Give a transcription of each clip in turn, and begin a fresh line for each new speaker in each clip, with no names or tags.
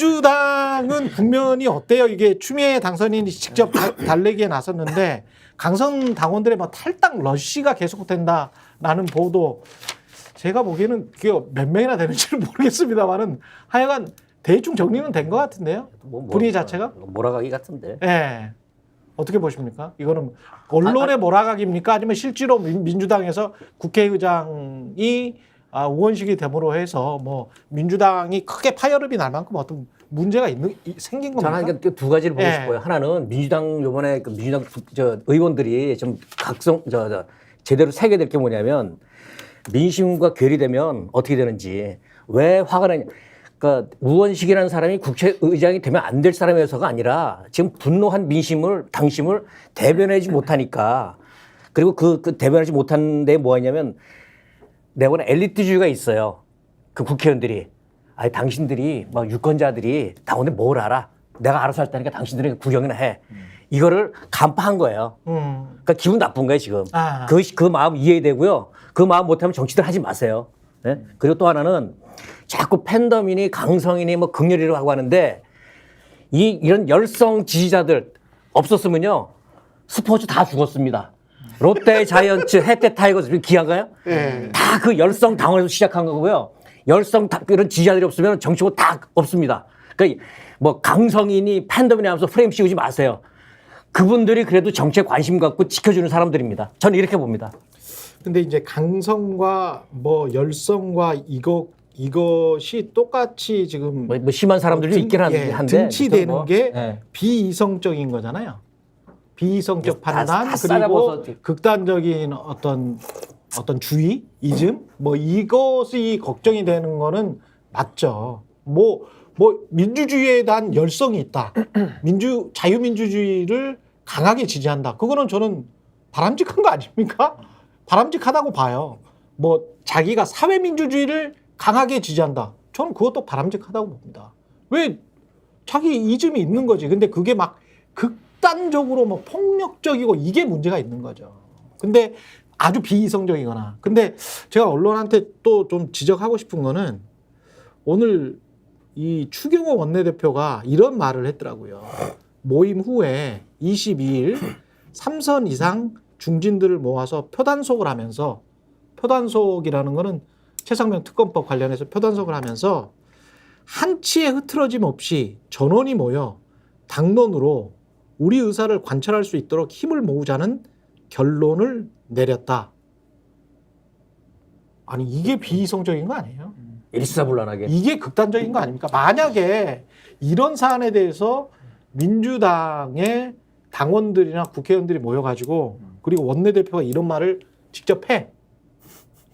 민주당은 국면이 어때요? 이게 추미애 당선인이 직접 달래기에 나섰는데 강성 당원들의 뭐 탈당 러쉬가 계속된다라는 보도, 제가 보기에는 그게 몇 명이나 되는지는 모르겠습니다만은 하여간 대충 정리는 된 것 같은데요. 분위기 자체가
몰아가기 같은데.
예. 네. 어떻게 보십니까? 이거는 언론의 몰아가기입니까? 아니면 실제로 민주당에서 국회의장이 우원식이 됨으로 해서 뭐 민주당이 크게 파열음이 날 만큼 어떤 문제가 생긴 겁니까?
저는 두 가지를 보고
네.
싶어요. 하나는 민주당 요번에 그 민주당 의원들이 좀 제대로 새게 될 게 뭐냐면 민심과 괴리되면 어떻게 되는지, 왜 화가 나냐. 그러니까 우원식이라는 사람이 국회의장이 되면 안 될 사람이어서가 아니라 지금 분노한 민심을, 당심을 대변하지 못하니까. 그리고 그 대변하지 못하는 데 뭐냐면 내보는 엘리트주의가 있어요. 그 국회의원들이. 아니, 당신들이 막 유권자들이 당원들 뭘 알아? 내가 알아서 할 테니까 당신들이 구경이나 해. 이거를 간파한 거예요. 그러니까 기분 나쁜 거예요, 지금. 그 마음 이해되고요. 그 마음 못하면 정치들 하지 마세요. 네? 그리고 또 하나는 자꾸 팬덤이니 강성이니 뭐 극렬이라고 하고 하는데 이런 열성 지지자들 없었으면요 스포츠 다 죽었습니다. 롯데, 자이언츠, 롯데 타이거즈 기아가요?
네.
다 그 열성 당원에서 시작한 거고요. 열성 이런 지지자들이 없으면 정치고 다 없습니다. 그러니까 뭐 강성이니 팬덤이니 하면서 프레임 씌우지 마세요. 그분들이 그래도 정치에 관심 갖고 지켜주는 사람들입니다. 저는 이렇게 봅니다.
근데 이제 강성과 뭐 열성과 이것이 똑같이 지금
뭐 심한 사람들도 있긴 한데
등치되는
뭐,
게
예.
비이성적인 거잖아요. 비이성적
다
판단 그리고
싸잡아서
극단적인 어떤 주의, 이즘 뭐 이것이 걱정이 되는 거는 맞죠. 뭐 민주주의에 대한 열성이 있다. 자유민주주의를 강하게 지지한다. 그거는 저는 바람직한 거 아닙니까? 바람직하다고 봐요. 뭐 자기가 사회민주주의를 강하게 지지한다. 저는 그것도 바람직하다고 봅니다. 왜 자기 이즘이 있는 거지. 근데 그게 막 극단적으로 뭐 폭력적이고 이게 문제가 있는 거죠. 근데 아주 비이성적이거나. 근데 제가 언론한테 또 좀 지적하고 싶은 거는 오늘 이 추경호 원내대표가 이런 말을 했더라고요. 모임 후에 22일 3선 이상 중진들을 모아서 표단속을 하면서, 표단속이라는 거는 최상병 특검법 관련해서 표단속을 하면서 한치의 흐트러짐 없이 전원이 모여 당론으로 우리 의사를 관철할 수 있도록 힘을 모으자는 결론을 내렸다. 아니 이게 비이성적인 거 아니에요?
일사불란하게.
이게 극단적인 거 아닙니까? 만약에 이런 사안에 대해서 민주당의 당원들이나 국회의원들이 모여가지고 그리고 원내대표가 이런 말을 직접 해.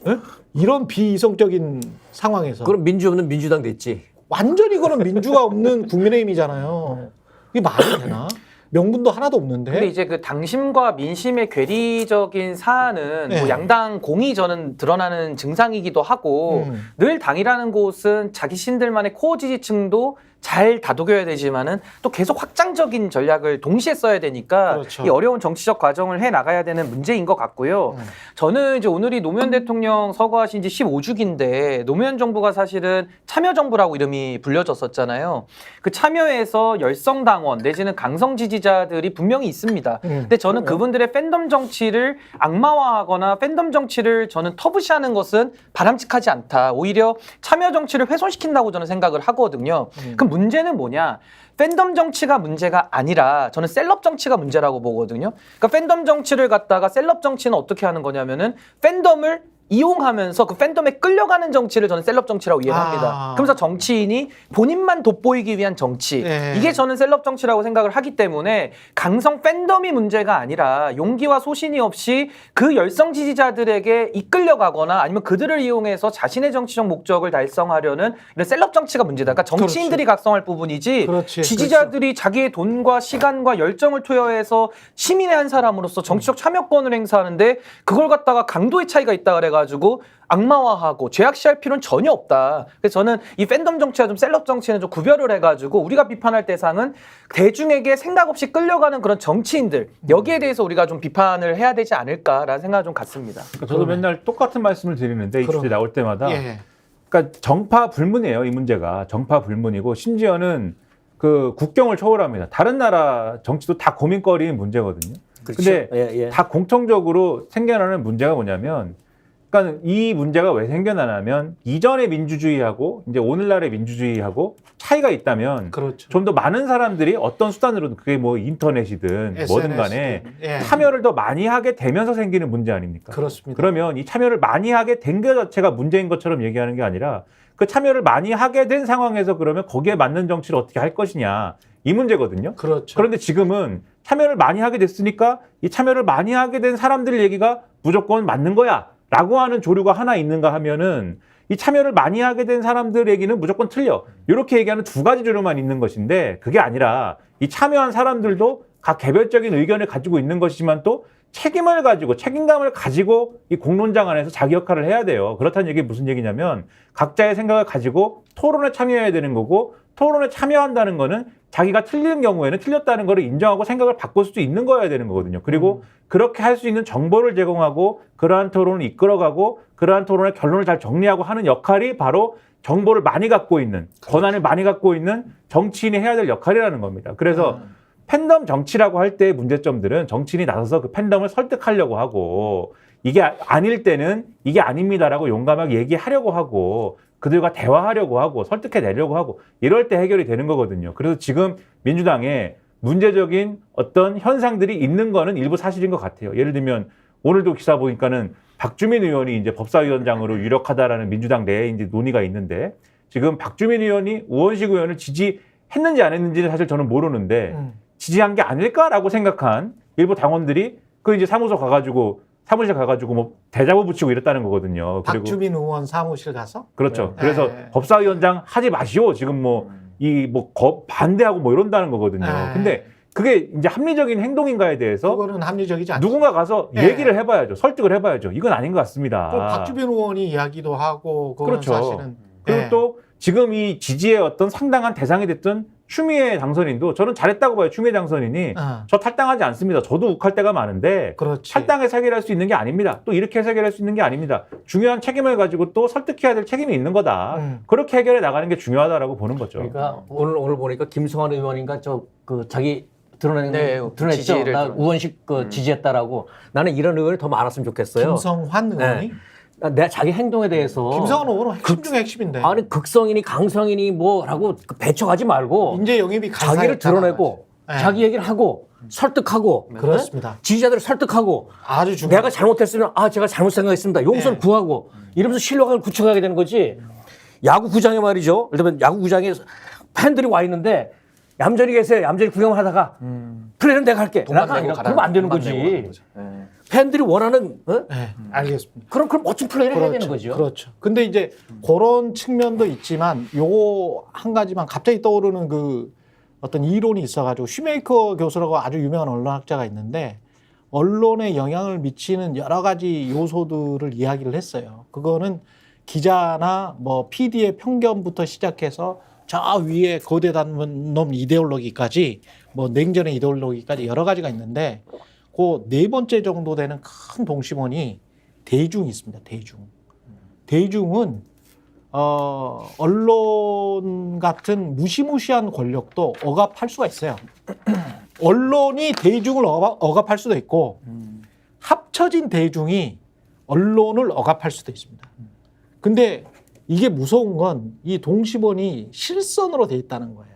에? 이런 비이성적인 상황에서.
그럼 민주 없는 민주당 됐지.
완전히 그런 민주가 없는 국민의힘이잖아요. 이게 말이 되나? 명분도 하나도 없는데.
근데 이제 그 당심과 민심의 괴리적인 사안은
네.
뭐 양당 공이 저는 드러나는 증상이기도 하고 늘 당이라는 곳은 자기 신들만의 코어 지지층도 잘 다독여야 되지만은 또 계속 확장적인 전략을 동시에 써야 되니까
그렇죠.
이 어려운 정치적 과정을 해 나가야 되는 문제인 것 같고요. 저는 이제 오늘이 노무현 대통령 서거하신 지 15주기인데 노무현 정부가 사실은 참여정부라고 이름이 불려졌었잖아요. 그 참여에서 열성당원 내지는 강성 지지자들이 분명히 있습니다. 근데 저는 그분들의 팬덤 정치를 악마화하거나 팬덤 정치를 저는 터부시하는 것은 바람직하지 않다. 오히려 참여 정치를 훼손시킨다고 저는 생각을 하거든요. 그럼 문제는 뭐냐? 팬덤 정치가 문제가 아니라 저는 셀럽 정치가 문제라고 보거든요. 그러니까 팬덤 정치를 갖다가 셀럽 정치는 어떻게 하는 거냐면은 팬덤을 이용하면서 그 팬덤에 끌려가는 정치를 저는 셀럽 정치라고 이해합니다. 그러면서 정치인이 본인만 돋보이기 위한 정치.
네.
이게 저는 셀럽 정치라고 생각을 하기 때문에 강성 팬덤이 문제가 아니라 용기와 소신이 없이 그 열성 지지자들에게 이끌려가거나 아니면 그들을 이용해서 자신의 정치적 목적을 달성하려는 이런 셀럽 정치가 문제다. 그러니까 정치인들이 각성할 부분이지
그렇지.
지지자들이 자기의 돈과 시간과 열정을 투여해서 시민의 한 사람으로서 정치적 참여권을 행사하는데 그걸 갖다가 강도의 차이가 있다 그래가지고 악마화하고 죄악시할 필요는 전혀 없다. 그래서 저는 이 팬덤 정치와 좀 셀럽 정치는 좀 구별을 해가지고 우리가 비판할 대상은 대중에게 생각 없이 끌려가는 그런 정치인들 여기에 대해서 우리가 좀 비판을 해야 되지 않을까라는 생각이 좀 같습니다.
그러니까 저도 맨날 똑같은 말씀을 드리는데 이 주제 나올 때마다
예.
그러니까 정파 불문이에요. 이 문제가 정파 불문이고 심지어는 그 국경을 초월합니다. 다른 나라 정치도 다 고민거리인 문제거든요.
그렇죠.
근데
예, 예.
다 공통적으로 생겨나는 문제가 뭐냐면, 그러니까 이 문제가 왜 생겨나냐면 이전의 민주주의하고 이제 오늘날의 민주주의하고 차이가 있다면
그렇죠.
좀 더 많은 사람들이 어떤 수단으로든 그게 뭐 인터넷이든 뭐든 간에
예.
참여를 더 많이 하게 되면서 생기는 문제 아닙니까?
그렇습니다.
그러면 이 참여를 많이 하게 된 것 자체가 문제인 것처럼 얘기하는 게 아니라 그 참여를 많이 하게 된 상황에서 그러면 거기에 맞는 정치를 어떻게 할 것이냐 이 문제거든요.
그렇죠.
그런데 지금은 참여를 많이 하게 됐으니까 이 참여를 많이 하게 된 사람들 얘기가 무조건 맞는 거야 라고 하는 조류가 하나 있는가 하면은 이 참여를 많이 하게 된 사람들 얘기는 무조건 틀려. 이렇게 얘기하는 두 가지 조류만 있는 것인데 그게 아니라 이 참여한 사람들도 각 개별적인 의견을 가지고 있는 것이지만 또 책임을 가지고 책임감을 가지고 이 공론장 안에서 자기 역할을 해야 돼요. 그렇다는 얘기 무슨 얘기냐면 각자의 생각을 가지고 토론에 참여해야 되는 거고 토론에 참여한다는 거는 자기가 틀린 경우에는 틀렸다는 거를 인정하고 생각을 바꿀 수도 있는 거여야 되는 거거든요. 그리고 그렇게 할 수 있는 정보를 제공하고 그러한 토론을 이끌어가고 그러한 토론의 결론을 잘 정리하고 하는 역할이 바로 정보를 많이 갖고 있는 권한을 많이 갖고 있는 정치인이 해야 될 역할이라는 겁니다. 그래서 팬덤 정치라고 할 때의 문제점들은 정치인이 나서서 그 팬덤을 설득하려고 하고 이게 아닐 때는 이게 아닙니다라고 용감하게 얘기하려고 하고 그들과 대화하려고 하고 설득해내려고 하고 이럴 때 해결이 되는 거거든요. 그래서 지금 민주당에 문제적인 어떤 현상들이 있는 거는 일부 사실인 것 같아요. 예를 들면 오늘도 기사 보니까는 박주민 의원이 이제 법사위원장으로 유력하다라는 민주당 내에 이제 논의가 있는데 지금 박주민 의원이 우원식 의원을 지지했는지 안 했는지는 사실 저는 모르는데 지지한 게 아닐까라고 생각한 일부 당원들이 그 이제 사무실 가가지고 뭐 대자보 붙이고 이랬다는 거거든요. 그리고
박주민 의원 사무실 가서
그렇죠.
네.
그래서
네.
법사위원장 하지 마시오. 지금 뭐 반대하고 뭐 이런다는 거거든요.
네.
근데 그게 이제 합리적인 행동인가에 대해서
그거는 합리적이지 않죠.
누군가 가서
네.
얘기를 해봐야죠. 설득을 해봐야죠. 이건 아닌 것 같습니다.
또 박주민 의원이 이야기도 하고 그거는
그렇죠.
사실은
그리고
네.
또 지금 이 지지의 어떤 상당한 대상이 됐던 추미애 당선인도 저는 잘했다고 봐요. 추미애 당선인이 저 탈당하지 않습니다. 저도 욱할 때가 많은데
그렇지.
탈당해서 해결할 수 있는 게 아닙니다. 또 이렇게 해서 해결할 수 있는 게 아닙니다. 중요한 책임을 가지고 또 설득해야 될 책임이 있는 거다. 그렇게 해결해 나가는 게 중요하다라고 보는 거죠.
그러니까 오늘 보니까 김성환 의원인가 그 자기 드러냈죠.
지지를
나
드러냈-
우원식 지지했다라고. 나는 이런 의원이 더 많았으면 좋겠어요.
김성환 의원이
내 자기 행동에 대해서
김성환 의원은 핵심 중에 핵심인데
아니 극성이니 강성이니 뭐라고 배척하지 말고
인재 영입이 간사했잖아.
자기를 드러내고
네.
자기 얘기를 하고 설득하고
그렇습니다.
네? 지지자들을 설득하고
아주 중요해.
내가 잘못했으면 제가 잘못 생각했습니다. 용서를
네.
구하고 이러면서 신뢰감을 구축하게 되는 거지. 야구구장에 말이죠. 예를 들면 야구구장에 팬들이 와 있는데 얌전히 계세요. 얌전히 구경을 하다가 플레이는 내가 할게.
돈만
나가
내고
아니라
가라.
그러면 안 되는
돈만
거지.
내고 가는 거죠. 네.
팬들이 원하는
네, 알겠습니다.
그럼 멋진 플레이를 해야 되는 거죠.
그렇죠. 근데 이제 그런 측면도 있지만 요거 한 가지만 갑자기 떠오르는 그 어떤 이론이 있어가지고 슈메이커 교수라고 아주 유명한 언론학자가 있는데 언론에 영향을 미치는 여러 가지 요소들을 이야기를 했어요. 그거는 기자나 뭐 PD의 편견부터 시작해서 저 위에 거대한 놈 이데올로기까지 뭐 냉전의 이데올로기까지 여러 가지가 있는데 그 네 번째 정도 되는 큰 동심원이 대중이 있습니다. 대중은 언론 같은 무시무시한 권력도 억압할 수가 있어요. 언론이 대중을 억압할 수도 있고 합쳐진 대중이 언론을 억압할 수도 있습니다. 근데 이게 무서운 건 이 동심원이 실선으로 돼 있다는 거예요.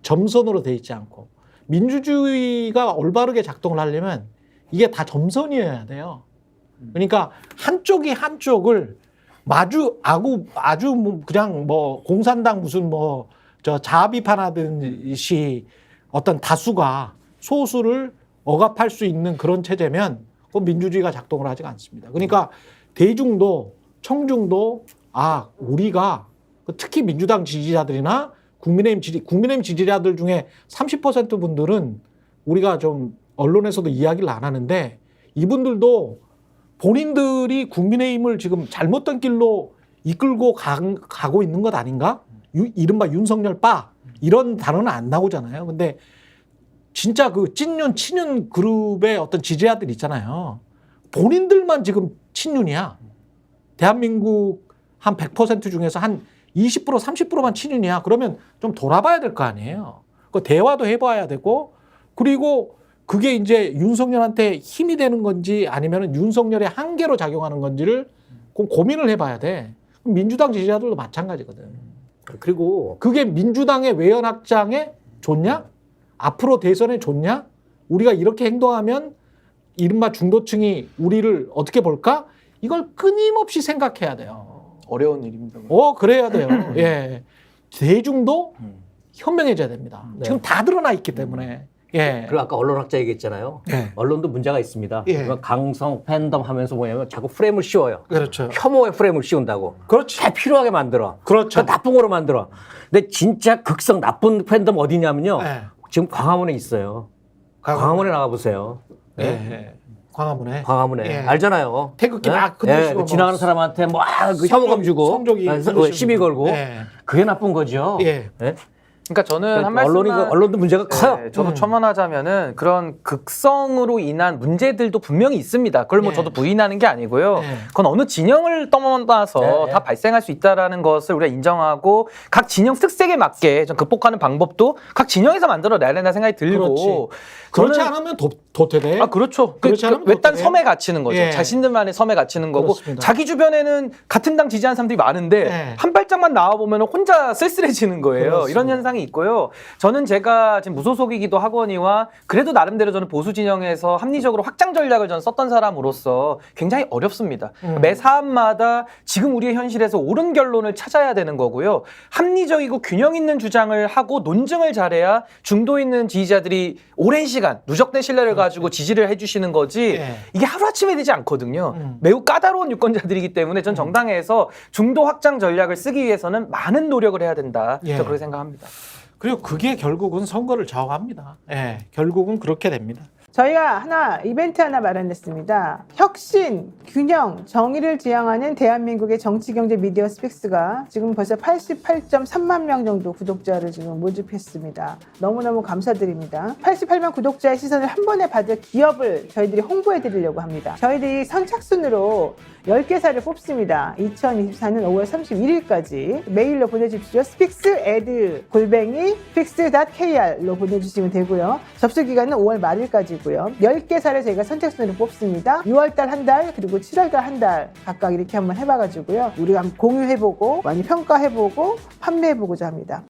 점선으로 돼 있지 않고. 민주주의가 올바르게 작동을 하려면 이게 다 점선이어야 돼요. 그러니까 한쪽이 한쪽을 아주 뭐 그냥 뭐 공산당 무슨 뭐 저 자아 비판하듯이 어떤 다수가 소수를 억압할 수 있는 그런 체제면 그 민주주의가 작동을 하지가 않습니다. 그러니까 대중도 청중도 우리가 특히 민주당 지지자들이나 국민의힘 지지자들 중에 30% 분들은 우리가 좀 언론에서도 이야기를 안 하는데 이분들도 본인들이 국민의힘을 지금 잘못된 길로 이끌고 가고 있는 것 아닌가? 이른바 윤석열 빠 이런 단어는 안 나오잖아요. 근데 진짜 그 찐윤 친윤 그룹의 어떤 지지자들 있잖아요. 본인들만 지금 친윤이야. 대한민국 한 100% 중에서 한 20% 30%만 친윤이야. 그러면 좀 돌아봐야 될 거 아니에요. 그 대화도 해봐야 되고 그리고 그게 이제 윤석열한테 힘이 되는 건지 아니면 윤석열의 한계로 작용하는 건지를 고민을 해봐야 돼. 민주당 지지자들도 마찬가지거든.
그리고
그게 민주당의 외연 확장에 좋냐? 앞으로 대선에 좋냐? 우리가 이렇게 행동하면 이른바 중도층이 우리를 어떻게 볼까? 이걸 끊임없이 생각해야 돼요.
어려운 일입니다.
그래야 돼요. 예. 대중도 현명해져야 됩니다.
네.
지금 다 드러나 있기 때문에. 예.
그리고 아까 언론학자 얘기했잖아요.
예.
언론도 문제가 있습니다.
예.
그러니까 강성 팬덤 하면서 뭐냐면 자꾸 프레임을 씌워요.
그렇죠.
혐오의 프레임을 씌운다고.
그렇지.
다 필요하게 만들어.
그렇죠.
나쁜 거로 만들어. 근데 진짜 극성 나쁜 팬덤 어디냐면요.
예.
지금 광화문에 있어요. 광화문에 나가보세요.
예. 예. 광화문에.
광화문에.
예.
알잖아요.
태극기
예?
막 흔드시고
예, 지나가는 사람한테 뭐 그 혐오감 주고
성적이
시비 걸고
예.
그게 나쁜 거죠.
예.
예?
그러니까 저는 한 말씀만
언론도 문제가 커요.
네, 저도 첨언하자면은 그런 극성으로 인한 문제들도 분명히 있습니다. 그걸 뭐
네.
저도 부인하는 게 아니고요.
네.
그건 어느 진영을 떠나서
네.
다 발생할 수 있다라는 것을 우리가 인정하고 각 진영 특색에 맞게 좀 극복하는 방법도 각 진영에서 만들어내야 된다는 생각이 들고
그렇지
저는
않으면 도태돼.
아 그렇죠.
그렇지 않으면
외딴
도태돼.
섬에 갇히는 거죠.
예.
자신들만의 섬에 갇히는 거고
그렇습니다.
자기 주변에는 같은 당 지지하는 사람들이 많은데
예.
한 발짝만 나와 보면 혼자 쓸쓸해지는 거예요.
그렇습니다.
이런 현상이 있고요. 저는 제가 지금 무소속이기도 하거니와 그래도 나름대로 저는 보수 진영에서 합리적으로 확장 전략을 저는 썼던 사람으로서 굉장히 어렵습니다. 매 사안마다 지금 우리의 현실에서 옳은 결론을 찾아야 되는 거고요. 합리적이고 균형 있는 주장을 하고 논증을 잘해야 중도 있는 지지자들이 오랜 시간 누적된 신뢰를 가지고 지지를 해주시는 거지
예.
이게 하루아침에 되지 않거든요. 매우 까다로운 유권자들이기 때문에 전 정당에서 중도 확장 전략을 쓰기 위해서는 많은 노력을 해야 된다.
예.
저는 그렇게 생각합니다.
그리고 그게 결국은 선거를 좌우합니다. 예. 결국은 그렇게 됩니다.
저희가 이벤트 하나 마련했습니다. 혁신, 균형, 정의를 지향하는 대한민국의 정치, 경제, 미디어 스픽스가 지금 벌써 88.3만 명 정도 구독자를 지금 모집했습니다. 너무너무 감사드립니다. 88만 구독자의 시선을 한 번에 받을 기업을 저희들이 홍보해 드리려고 합니다. 저희들이 선착순으로 10개사를 뽑습니다. 2024년 5월 31일까지 메일로 보내주십시오. spixed@sfix.kr로 보내주시면 되고요. 접수 기간은 5월 말일까지고요. 10개사를 저희가 선착순으로 뽑습니다. 6월달 한 달, 그리고 7월달 한 달 각각 이렇게 한번 해봐가지고요. 우리가 한번 공유해보고 많이 평가해보고 판매해보고자 합니다.